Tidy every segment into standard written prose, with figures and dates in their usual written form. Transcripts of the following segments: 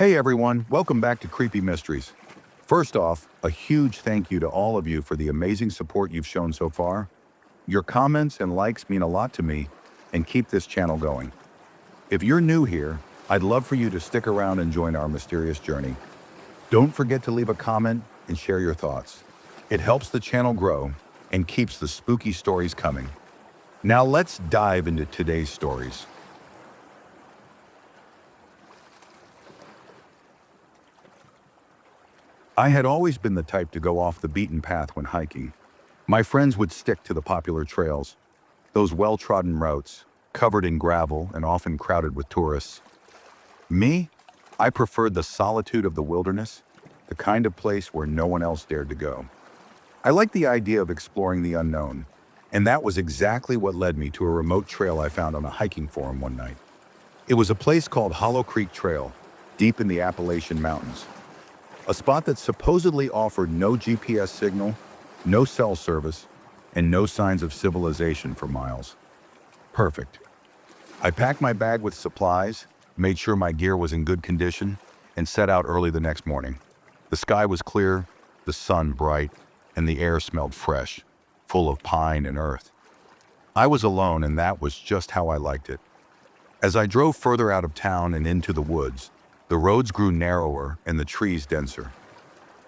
Hey everyone, welcome back to Creepy Mysteries. First off, a huge thank you to all of you for the amazing support you've shown so far. Your comments and likes mean a lot to me and keep this channel going. If you're new here, I'd love for you to stick around and join our mysterious journey. Don't forget to leave a comment and share your thoughts. It helps the channel grow and keeps the spooky stories coming. Now let's dive into today's stories. I had always been the type to go off the beaten path when hiking. My friends would stick to the popular trails, those well-trodden routes, covered in gravel and often crowded with tourists. Me, I preferred the solitude of the wilderness, the kind of place where no one else dared to go. I liked the idea of exploring the unknown, and that was exactly what led me to a remote trail I found on a hiking forum one night. It was a place called Hollow Creek Trail, deep in the Appalachian Mountains. A spot that supposedly offered no GPS signal, no cell service, and no signs of civilization for miles. Perfect. I packed my bag with supplies, made sure my gear was in good condition, and set out early the next morning. The sky was clear, the sun bright, and the air smelled fresh, full of pine and earth. I was alone, and that was just how I liked it. As I drove further out of town and into the woods, the roads grew narrower and the trees denser.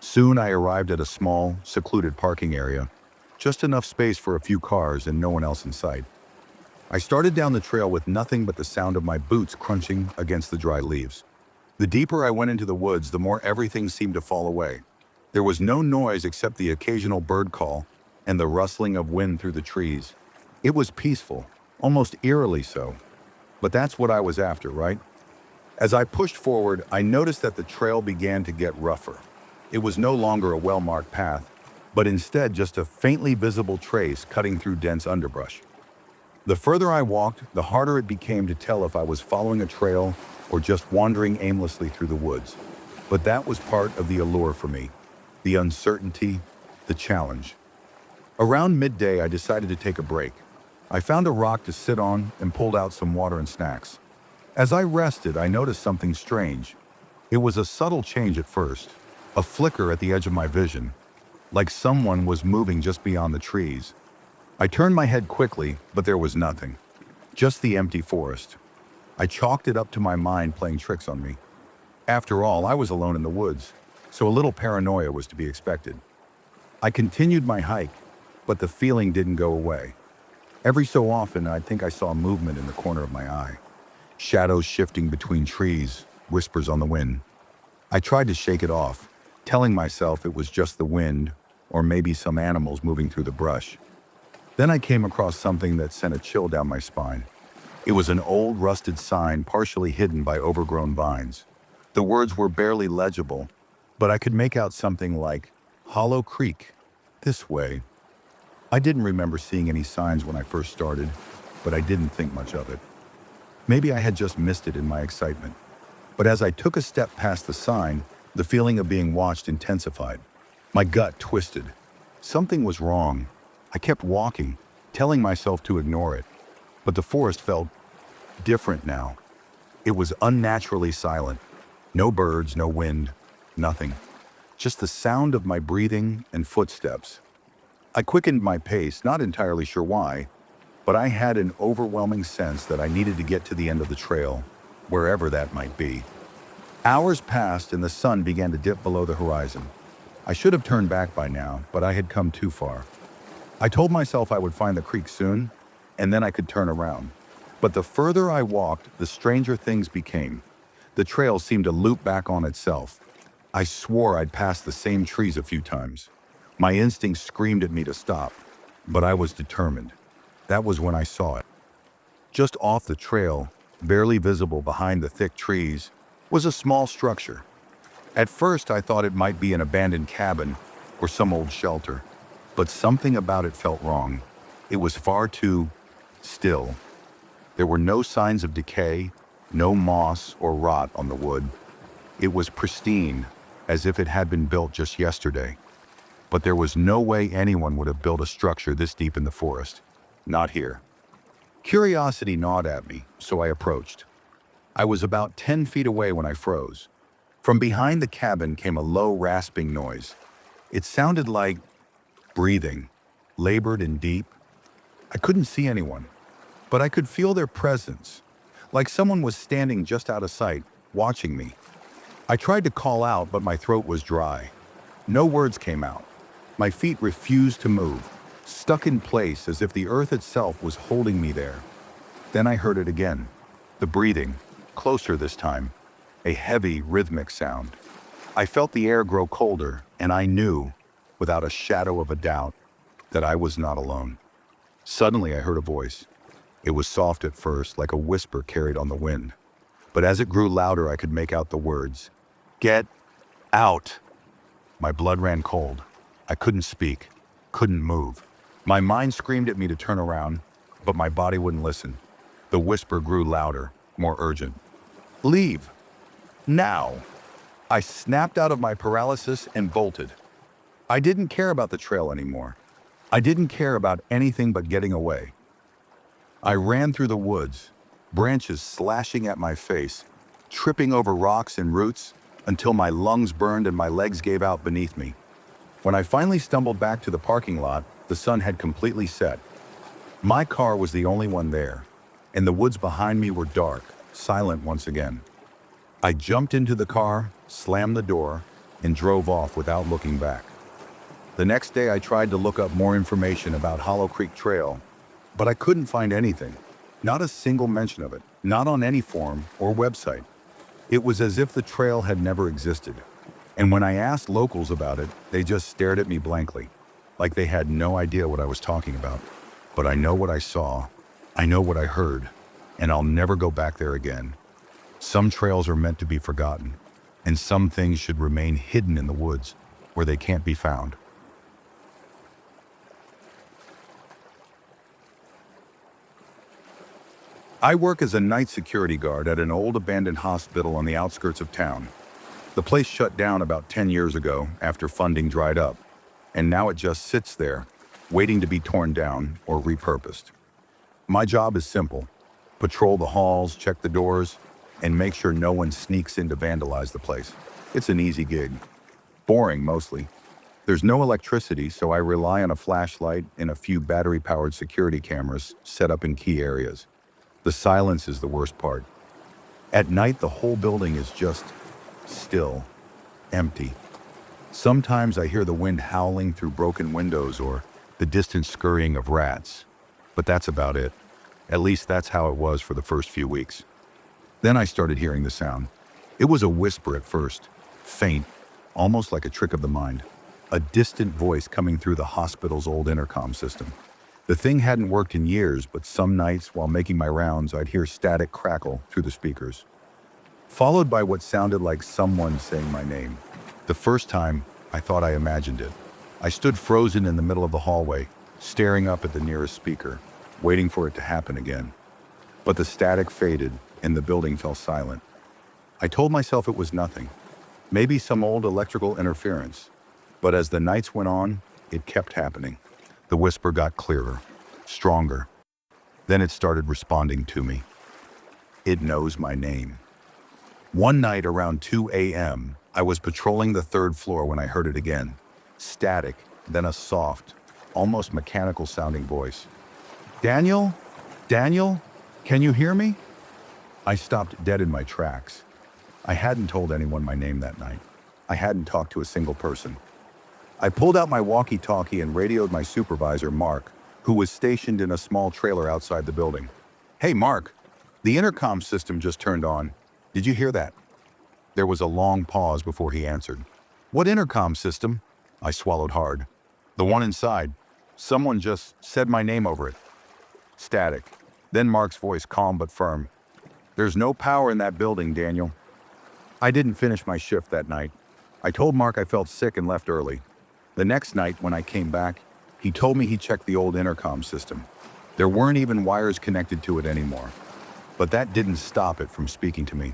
Soon I arrived at a small, secluded parking area, just enough space for a few cars and no one else in sight. I started down the trail with nothing but the sound of my boots crunching against the dry leaves. The deeper I went into the woods, the more everything seemed to fall away. There was no noise except the occasional bird call and the rustling of wind through the trees. It was peaceful, almost eerily so. But that's what I was after, right? As I pushed forward, I noticed that the trail began to get rougher. It was no longer a well-marked path, but instead just a faintly visible trace cutting through dense underbrush. The further I walked, the harder it became to tell if I was following a trail or just wandering aimlessly through the woods. But that was part of the allure for me, the uncertainty, the challenge. Around midday, I decided to take a break. I found a rock to sit on and pulled out some water and snacks. As I rested, I noticed something strange. It was a subtle change at first, a flicker at the edge of my vision, like someone was moving just beyond the trees. I turned my head quickly, but there was nothing, just the empty forest. I chalked it up to my mind playing tricks on me. After all, I was alone in the woods, so a little paranoia was to be expected. I continued my hike, but the feeling didn't go away. Every so often, I'd think I saw movement in the corner of my eye. Shadows shifting between trees, whispers on the wind. I tried to shake it off, telling myself it was just the wind or maybe some animals moving through the brush. Then I came across something that sent a chill down my spine. It was an old rusted sign partially hidden by overgrown vines. The words were barely legible, but I could make out something like, "Hollow Creek, this way." I didn't remember seeing any signs when I first started, but I didn't think much of it. Maybe I had just missed it in my excitement. But as I took a step past the sign, the feeling of being watched intensified. My gut twisted. Something was wrong. I kept walking, telling myself to ignore it. But the forest felt different now. It was unnaturally silent. No birds, no wind, nothing. Just the sound of my breathing and footsteps. I quickened my pace, not entirely sure why, but I had an overwhelming sense that I needed to get to the end of the trail, wherever that might be. Hours passed and the sun began to dip below the horizon. I should have turned back by now, but I had come too far. I told myself I would find the creek soon, and then I could turn around. But the further I walked, the stranger things became. The trail seemed to loop back on itself. I swore I'd passed the same trees a few times. My instincts screamed at me to stop, but I was determined. That was when I saw it. Just off the trail, barely visible behind the thick trees, was a small structure. At first, I thought it might be an abandoned cabin or some old shelter, but something about it felt wrong. It was far too still. There were no signs of decay, no moss or rot on the wood. It was pristine, as if it had been built just yesterday. But there was no way anyone would have built a structure this deep in the forest. Not here. Curiosity gnawed at me, so I approached. I was about 10 feet away when I froze. From behind the cabin came a low, rasping noise. It sounded like breathing, labored and deep. I couldn't see anyone, but I could feel their presence, like someone was standing just out of sight, watching me. I tried to call out, but my throat was dry. No words came out. My feet refused to move, stuck in place as if the earth itself was holding me there. Then I heard it again. The breathing, closer this time, a heavy, rhythmic sound. I felt the air grow colder, and I knew, without a shadow of a doubt, that I was not alone. Suddenly I heard a voice. It was soft at first, like a whisper carried on the wind. But as it grew louder, I could make out the words, "Get out!" My blood ran cold. I couldn't speak, couldn't move. My mind screamed at me to turn around, but my body wouldn't listen. The whisper grew louder, more urgent. "Leave! Now!" I snapped out of my paralysis and bolted. I didn't care about the trail anymore. I didn't care about anything but getting away. I ran through the woods, branches slashing at my face, tripping over rocks and roots until my lungs burned and my legs gave out beneath me. When I finally stumbled back to the parking lot, the sun had completely set. My car was the only one there, and the woods behind me were dark, silent once again. I jumped into the car, slammed the door, and drove off without looking back. The next day I tried to look up more information about Hollow Creek Trail, but I couldn't find anything. Not a single mention of it, not on any forum or website. It was as if the trail had never existed. And when I asked locals about it, they just stared at me blankly, like they had no idea what I was talking about. But I know what I saw, I know what I heard, and I'll never go back there again. Some trails are meant to be forgotten, and some things should remain hidden in the woods where they can't be found. I work as a night security guard at an old abandoned hospital on the outskirts of town. The place shut down about 10 years ago after funding dried up, and now it just sits there, waiting to be torn down or repurposed. My job is simple: patrol the halls, check the doors, and make sure no one sneaks in to vandalize the place. It's an easy gig. Boring, mostly. There's no electricity, so I rely on a flashlight and a few battery-powered security cameras set up in key areas. The silence is the worst part. At night, the whole building is just still, empty. Sometimes I hear the wind howling through broken windows or the distant scurrying of rats, but that's about it. At least that's how it was for the first few weeks. Then I started hearing the sound. It was a whisper at first, faint, almost like a trick of the mind. A distant voice coming through the hospital's old intercom system. The thing hadn't worked in years, but some nights while making my rounds, I'd hear static crackle through the speakers, followed by what sounded like someone saying my name. The first time, I thought I imagined it. I stood frozen in the middle of the hallway, staring up at the nearest speaker, waiting for it to happen again. But the static faded, and the building fell silent. I told myself it was nothing, maybe some old electrical interference. But as the nights went on, it kept happening. The whisper got clearer, stronger. Then it started responding to me. It knows my name. One night around 2 a.m., I was patrolling the third floor when I heard it again. Static, then a soft, almost mechanical sounding voice. "Daniel? Daniel? Can you hear me?" I stopped dead in my tracks. I hadn't told anyone my name that night. I hadn't talked to a single person. I pulled out my walkie-talkie and radioed my supervisor, Mark, who was stationed in a small trailer outside the building. "Hey, Mark, the intercom system just turned on. Did you hear that?" There was a long pause before he answered. "What intercom system?" I swallowed hard. "The one inside. Someone just said my name over it." Static. Then Mark's voice, calm but firm. "There's no power in that building, Daniel." I didn't finish my shift that night. I told Mark I felt sick and left early. The next night, when I came back, he told me he checked the old intercom system. There weren't even wires connected to it anymore. But that didn't stop it from speaking to me.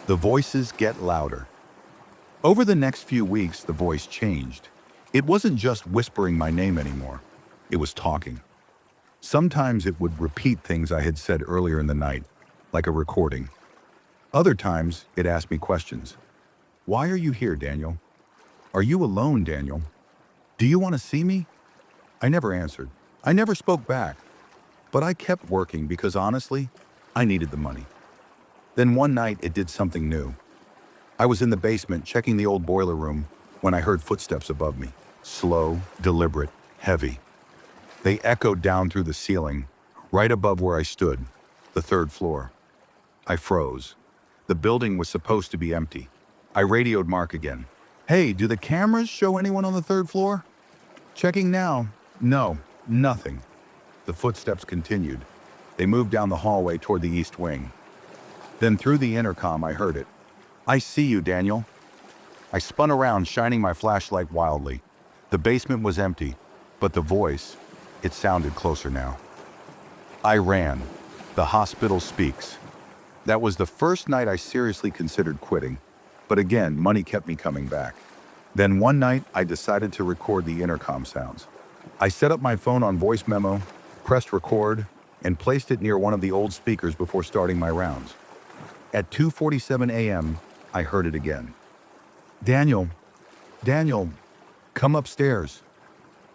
The voices get louder. Over the next few weeks, the voice changed. It wasn't just whispering my name anymore. It was talking. Sometimes it would repeat things I had said earlier in the night, like a recording. Other times, it asked me questions. Why are you here, Daniel? Are you alone, Daniel? Do you want to see me? I never answered. I never spoke back. But I kept working because honestly, I needed the money. Then one night it did something new. I was in the basement checking the old boiler room when I heard footsteps above me. Slow, deliberate, heavy. They echoed down through the ceiling, right above where I stood, the third floor. I froze. The building was supposed to be empty. I radioed Mark again. Hey, do the cameras show anyone on the third floor? Checking now. No, nothing. The footsteps continued. They moved down the hallway toward the east wing. Then through the intercom, I heard it. I see you, Daniel. I spun around, shining my flashlight wildly. The basement was empty, but the voice, it sounded closer now. I ran. The hospital speaks. That was the first night I seriously considered quitting, but again, money kept me coming back. Then one night, I decided to record the intercom sounds. I set up my phone on voice memo, pressed record, and placed it near one of the old speakers before starting my rounds. At 2:47 a.m., I heard it again. Daniel, Daniel, come upstairs.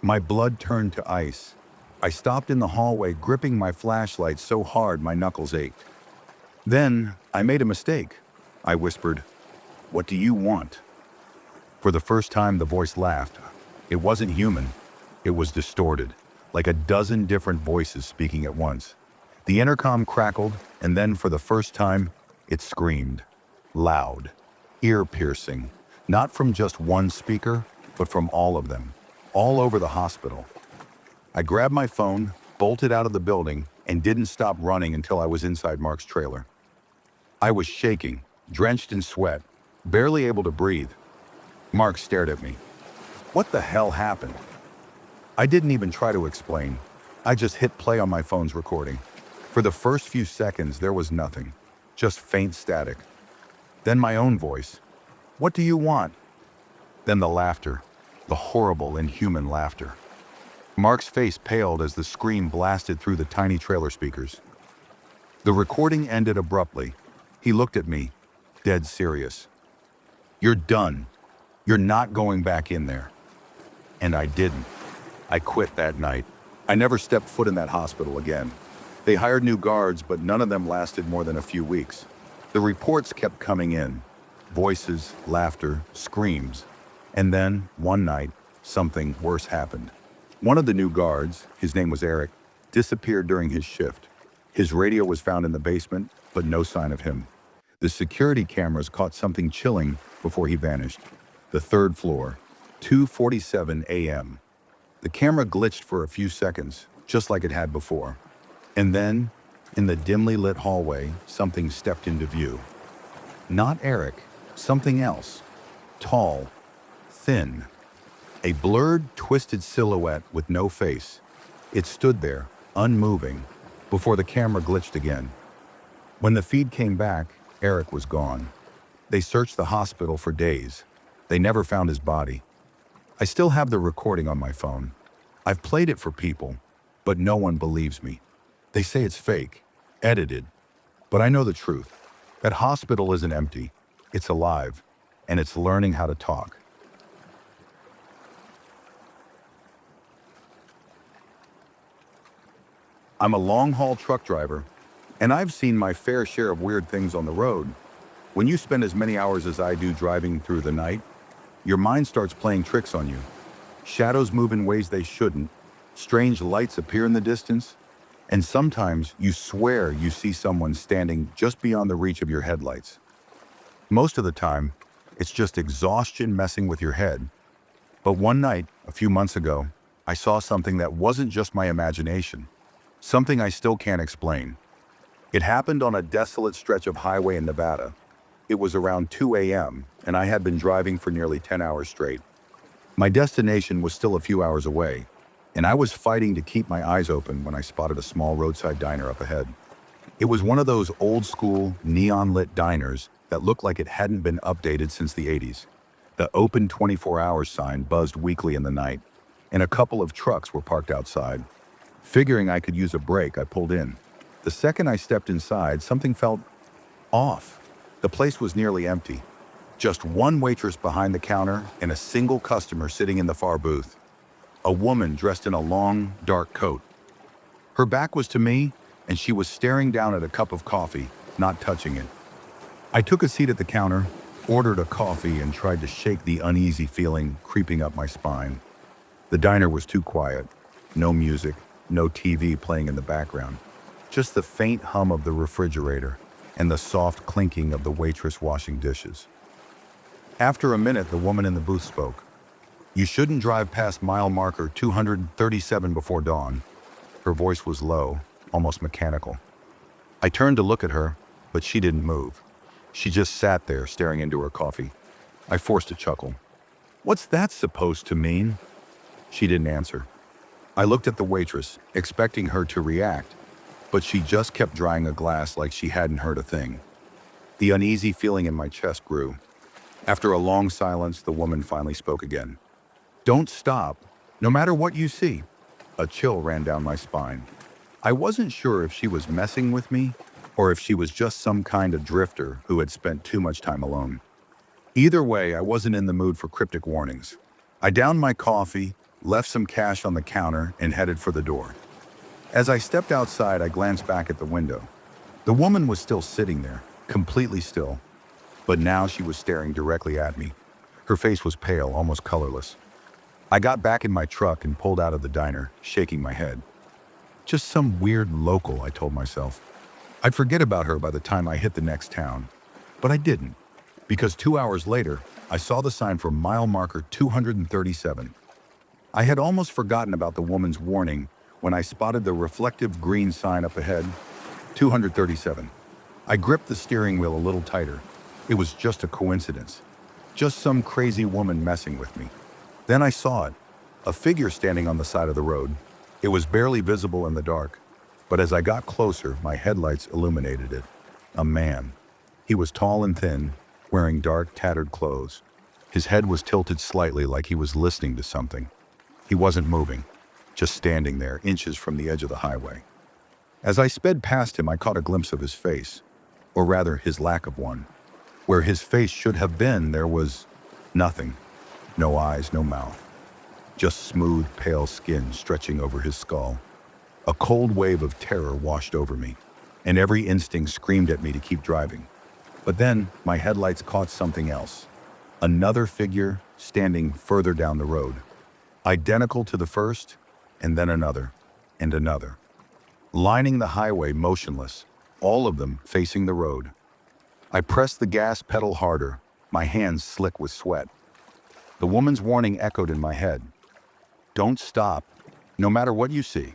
My blood turned to ice. I stopped in the hallway, gripping my flashlight so hard my knuckles ached. Then, I made a mistake. I whispered, "What do you want?" For the first time, the voice laughed. It wasn't human. It was distorted, like a dozen different voices speaking at once. The intercom crackled, and then for the first time, it screamed. Loud, ear-piercing, not from just one speaker, but from all of them, all over the hospital. I grabbed my phone, bolted out of the building, and didn't stop running until I was inside Mark's trailer. I was shaking, drenched in sweat, barely able to breathe. Mark stared at me. What the hell happened? I didn't even try to explain. I just hit play on my phone's recording. For the first few seconds, there was nothing, just faint static. Then my own voice. What do you want? Then the laughter, the horrible, inhuman laughter. Mark's face paled as the scream blasted through the tiny trailer speakers. The recording ended abruptly. He looked at me, dead serious. You're done. You're not going back in there. And I didn't. I quit that night. I never stepped foot in that hospital again. They hired new guards, but none of them lasted more than a few weeks. The reports kept coming in. Voices, laughter, screams. And then, one night, something worse happened. One of the new guards, his name was Eric, disappeared during his shift. His radio was found in the basement, but no sign of him. The security cameras caught something chilling before he vanished. The third floor, 2:47 a.m. The camera glitched for a few seconds, just like it had before. And then, in the dimly lit hallway, something stepped into view. Not Eric, something else. Tall, thin. A blurred, twisted silhouette with no face. It stood there, unmoving, before the camera glitched again. When the feed came back, Eric was gone. They searched the hospital for days. They never found his body. I still have the recording on my phone. I've played it for people, but no one believes me. They say it's fake, edited. But I know the truth. That hospital isn't empty. It's alive, and it's learning how to talk. I'm a long-haul truck driver, and I've seen my fair share of weird things on the road. When you spend as many hours as I do driving through the night, your mind starts playing tricks on you. Shadows move in ways they shouldn't, strange lights appear in the distance, and sometimes you swear you see someone standing just beyond the reach of your headlights. Most of the time, it's just exhaustion messing with your head. But one night, a few months ago, I saw something that wasn't just my imagination. Something I still can't explain. It happened on a desolate stretch of highway in Nevada. It was around 2 a.m., and I had been driving for nearly 10 hours straight. My destination was still a few hours away, and I was fighting to keep my eyes open when I spotted a small roadside diner up ahead. It was one of those old-school, neon-lit diners that looked like it hadn't been updated since the 80s. The open 24 hours sign buzzed weakly in the night, and a couple of trucks were parked outside. Figuring I could use a break, I pulled in. The second I stepped inside, something felt off. The place was nearly empty. Just one waitress behind the counter and a single customer sitting in the far booth. A woman dressed in a long, dark coat. Her back was to me, and she was staring down at a cup of coffee, not touching it. I took a seat at the counter, ordered a coffee, and tried to shake the uneasy feeling creeping up my spine. The diner was too quiet. No music, no TV playing in the background. Just the faint hum of the refrigerator and the soft clinking of the waitress washing dishes. After a minute, the woman in the booth spoke. "You shouldn't drive past mile marker 237 before dawn." Her voice was low, almost mechanical. I turned to look at her, but she didn't move. She just sat there staring into her coffee. I forced a chuckle. "What's that supposed to mean?" She didn't answer. I looked at the waitress, expecting her to react, but she just kept drying a glass like she hadn't heard a thing. The uneasy feeling in my chest grew. After a long silence, the woman finally spoke again. "Don't stop, no matter what you see." A chill ran down my spine. I wasn't sure if she was messing with me or if she was just some kind of drifter who had spent too much time alone. Either way, I wasn't in the mood for cryptic warnings. I downed my coffee, left some cash on the counter, and headed for the door. As I stepped outside, I glanced back at the window. The woman was still sitting there, completely still, but now she was staring directly at me. Her face was pale, almost colorless. I got back in my truck and pulled out of the diner, shaking my head. Just some weird local, I told myself. I'd forget about her by the time I hit the next town. But I didn't, because 2 hours later, I saw the sign for mile marker 237. I had almost forgotten about the woman's warning when I spotted the reflective green sign up ahead, 237. I gripped the steering wheel a little tighter. It was just a coincidence. Just some crazy woman messing with me. Then I saw it, a figure standing on the side of the road. It was barely visible in the dark, but as I got closer, my headlights illuminated it. A man. He was tall and thin, wearing dark, tattered clothes. His head was tilted slightly like he was listening to something. He wasn't moving, just standing there, inches from the edge of the highway. As I sped past him, I caught a glimpse of his face, or rather, his lack of one. Where his face should have been, there was nothing. No eyes, no mouth. Just smooth, pale skin stretching over his skull. A cold wave of terror washed over me, and every instinct screamed at me to keep driving. But then, my headlights caught something else. Another figure standing further down the road. Identical to the first, and then another, and another. Lining the highway motionless, all of them facing the road. I pressed the gas pedal harder, my hands slick with sweat. The woman's warning echoed in my head. Don't stop, no matter what you see.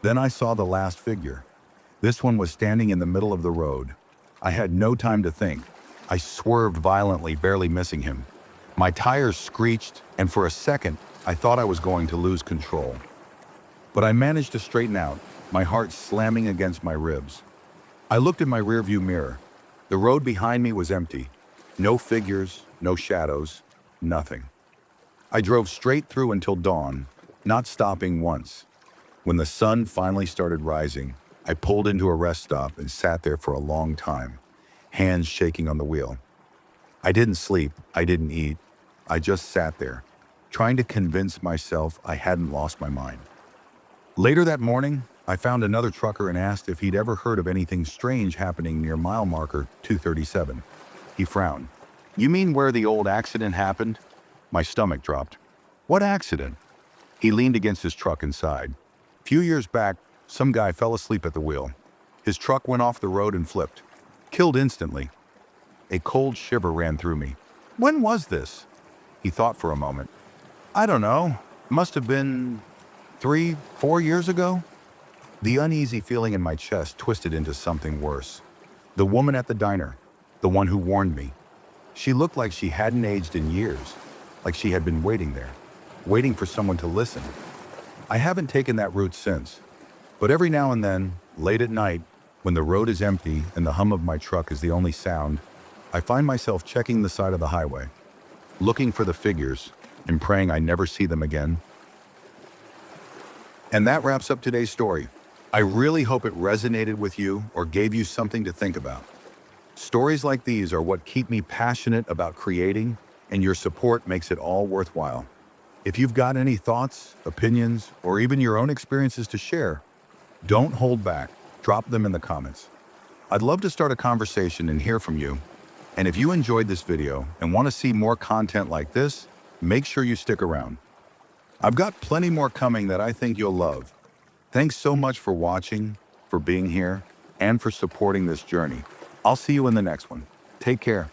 Then I saw the last figure. This one was standing in the middle of the road. I had no time to think. I swerved violently, barely missing him. My tires screeched, and for a second, I thought I was going to lose control. But I managed to straighten out, my heart slamming against my ribs. I looked in my rearview mirror. The road behind me was empty. No figures, no shadows, nothing. I drove straight through until dawn, not stopping once. When the sun finally started rising, I pulled into a rest stop and sat there for a long time, hands shaking on the wheel. I didn't sleep, I didn't eat. I just sat there, trying to convince myself I hadn't lost my mind. Later that morning, I found another trucker and asked if he'd ever heard of anything strange happening near mile marker 237. He frowned. "You mean where the old accident happened?" My stomach dropped. "What accident?" He leaned against his truck and sighed. "Few years back, some guy fell asleep at the wheel. His truck went off the road and flipped. Killed instantly." A cold shiver ran through me. "When was this?" He thought for a moment. "I don't know. Must have been 3, 4 years ago." The uneasy feeling in my chest twisted into something worse. The woman at the diner, the one who warned me. She looked like she hadn't aged in years, like she had been waiting there, waiting for someone to listen. I haven't taken that route since, but every now and then, late at night, when the road is empty and the hum of my truck is the only sound, I find myself checking the side of the highway, looking for the figures and praying I never see them again. And that wraps up today's story. I really hope it resonated with you or gave you something to think about. Stories like these are what keep me passionate about creating, and your support makes it all worthwhile. If you've got any thoughts, opinions, or even your own experiences to share, don't hold back. Drop them in the comments. I'd love to start a conversation and hear from you. And if you enjoyed this video and want to see more content like this, make sure you stick around. I've got plenty more coming that I think you'll love. Thanks so much for watching, for being here, and for supporting this journey. I'll see you in the next one. Take care.